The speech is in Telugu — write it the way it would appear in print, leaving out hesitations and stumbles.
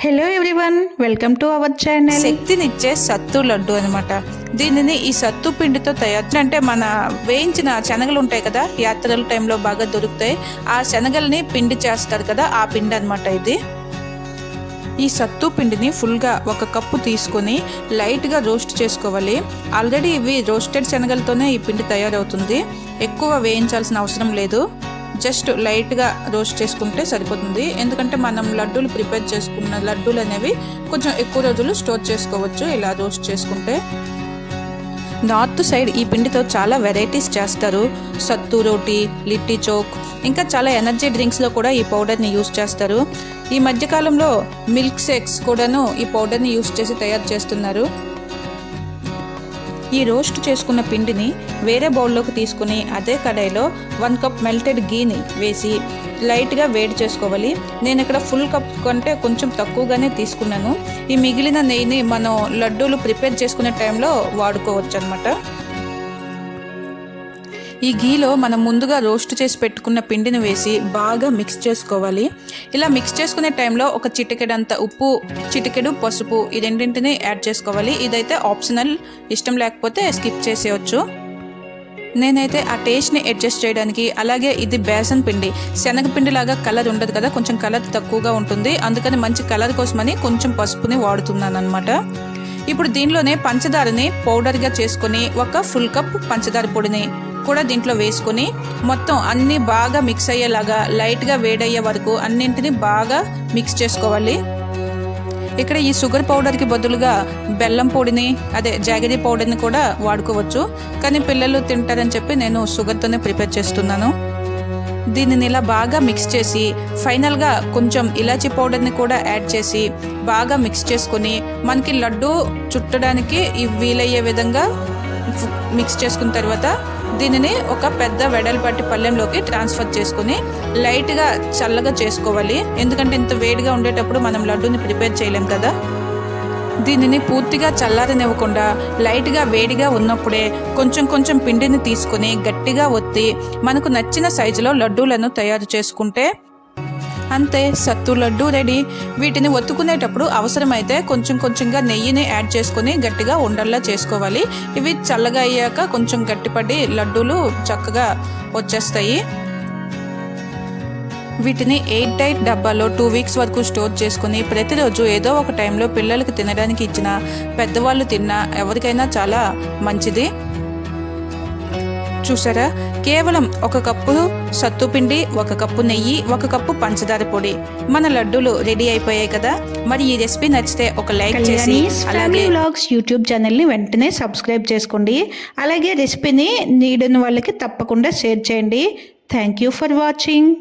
Hello everyone, welcome to our channel. శక్తినిచ్చే సత్తు లడ్డు అనమాట. దీనిని ఈ సత్తు పిండితో తయారు అంటే మన వేయించిన శనగలు ఉంటాయి కదా, యాత్రల టైంలో బాగా దొరుకుతాయి. ఆ శనగల్ని పిండి చేస్తారు కదా, ఆ పిండి అనమాట ఇది. ఈ సత్తు పిండిని ఫుల్గా 1 కప్పు తీసుకొని లైట్గా రోస్ట్ చేసుకోవాలి. ఆల్రెడీ ఇవి రోస్టెడ్ శనగలతోనే ఈ పిండి తయారవుతుంది. ఎక్కువ వేయించాల్సిన అవసరం లేదు. జస్ట్ లైట్గా రోస్ట్ చేసుకుంటే సరిపోతుంది. ఎందుకంటే మనం లడ్డూలు ప్రిపేర్ చేసుకున్న లడ్డూలు అనేవి కొంచెం ఎక్కువ రోజులు స్టోర్ చేసుకోవచ్చు ఇలా రోస్ట్ చేసుకుంటే. నార్త్ సైడ్ ఈ పిండితో చాలా వెరైటీస్ చేస్తారు. సత్తు రోటీ, లిట్టి చోక్, ఇంకా చాలా ఎనర్జీ డ్రింక్స్లో కూడా ఈ పౌడర్ని యూస్ చేస్తారు. ఈ మధ్యకాలంలో మిల్క్ షేక్స్ కూడాను ఈ పౌడర్ని యూస్ చేసి తయారు చేస్తున్నారు. ఈ రోస్ట్ చేసుకున్న పిండిని వేరే బౌల్లోకి తీసుకుని అదే కడాయిలో 1 కప్ మెల్టెడ్ గీని వేసి లైట్గా వేడి చేసుకోవాలి. నేను ఇక్కడ ఫుల్ కప్ కంటే కొంచెం తక్కువగానే తీసుకున్నాను. ఈ మిగిలిన నెయ్యిని మనం లడ్డూలు ప్రిపేర్ చేసుకునే టైంలో వాడుకోవచ్చు అన్నమాట. ఈ గీలో మనం ముందుగా రోస్ట్ చేసి పెట్టుకున్న పిండిని వేసి బాగా మిక్స్ చేసుకోవాలి. ఇలా మిక్స్ చేసుకునే టైంలో ఒక చిటికెడంత ఉప్పు, చిటికెడు పసుపు, ఈ రెండింటిని యాడ్ చేసుకోవాలి. ఇదైతే ఆప్షనల్, ఇష్టం లేకపోతే స్కిప్ చేసేయచ్చు. నేనైతే ఆ టేస్ట్ని అడ్జస్ట్ చేయడానికి, అలాగే ఇది బేసన్ పిండి, శనగపిండి లాగా కలర్ ఉండదు కదా, కొంచెం కలర్ తక్కువగా ఉంటుంది. అందుకని మంచి కలర్ కోసమని కొంచెం పసుపుని వాడుతున్నాను అనమాట. ఇప్పుడు దీనిలోనే పంచదారని పౌడర్గా చేసుకొని 1 ఫుల్ కప్ పంచదార పొడిని కూడా దీంట్లో వేసుకొని మొత్తం అన్నీ బాగా మిక్స్ అయ్యేలాగా లైట్గా వేడయ్యే వరకు అన్నింటినీ బాగా మిక్స్ చేసుకోవాలి. ఇక్కడ ఈ షుగర్ పౌడర్కి బదులుగా బెల్లం పొడిని, అదే జాగరీ పౌడర్ని కూడా వాడుకోవచ్చు. కానీ పిల్లలు తింటారని చెప్పి నేను షుగర్తోనే ప్రిపేర్ చేస్తున్నాను. దీనిని ఇలా బాగా మిక్స్ చేసి ఫైనల్గా కొంచెం ఇలాచీ పౌడర్ని కూడా యాడ్ చేసి బాగా మిక్స్ చేసుకొని మనకి లడ్డు చుట్టడానికి వీలయ్యే విధంగా మిక్స్ చేసుకున్న తర్వాత దీనిని ఒక పెద్ద వెడల్పాటి పళ్ళెంలోకి ట్రాన్స్ఫర్ చేసుకుని లైట్గా చల్లగా చేసుకోవాలి. ఎందుకంటే ఇంత వేడిగా ఉండేటప్పుడు మనం లడ్డూని ప్రిపేర్ చేయలేం కదా. దీనిని పూర్తిగా చల్లారనివ్వకుండా లైట్గా వేడిగా ఉన్నప్పుడే కొంచెం కొంచెం పిండిని తీసుకొని గట్టిగా ఒత్తి మనకు నచ్చిన సైజులో లడ్డూలను తయారు చేసుకుంటే అంతే, సత్తు లడ్డు రెడీ. వీటిని ఒత్తుకునేటప్పుడు అవసరమైతే కొంచెం కొంచెంగా నెయ్యిని యాడ్ చేసుకొని గట్టిగా ఉండల్లా చేసుకోవాలి. ఇవి చల్లగా అయ్యాక కొంచెం గట్టిపడి లడ్డూలు చక్కగా వచ్చేస్తాయి. వీటిని ఎయిర్ టైట్ డబ్బాలో 2 వీక్స్ వరకు స్టోర్ చేసుకుని ప్రతిరోజు ఏదో ఒక టైంలో పిల్లలకి తినడానికి ఇచ్చినా, పెద్దవాళ్ళు తిన్నా ఎవరికైనా చాలా మంచిది. చూసారా, కేవలం 1 కప్పు సత్తుపిండి, 1 కప్పు నెయ్యి, 1 కప్పు పంచదార పొడి, మన లడ్డూలు రెడీ అయిపోయాయి కదా. మరి ఈ రెసిపీ నచ్చితే ఒక లైక్ చేసి అలాగే వ్లాగ్స్ యూట్యూబ్ ఛానల్ని వెంటనే సబ్స్క్రైబ్ చేసుకోండి. అలాగే రెసిపీని నీడని వాళ్ళకి తప్పకుండా షేర్ చేయండి. Thank you for watching.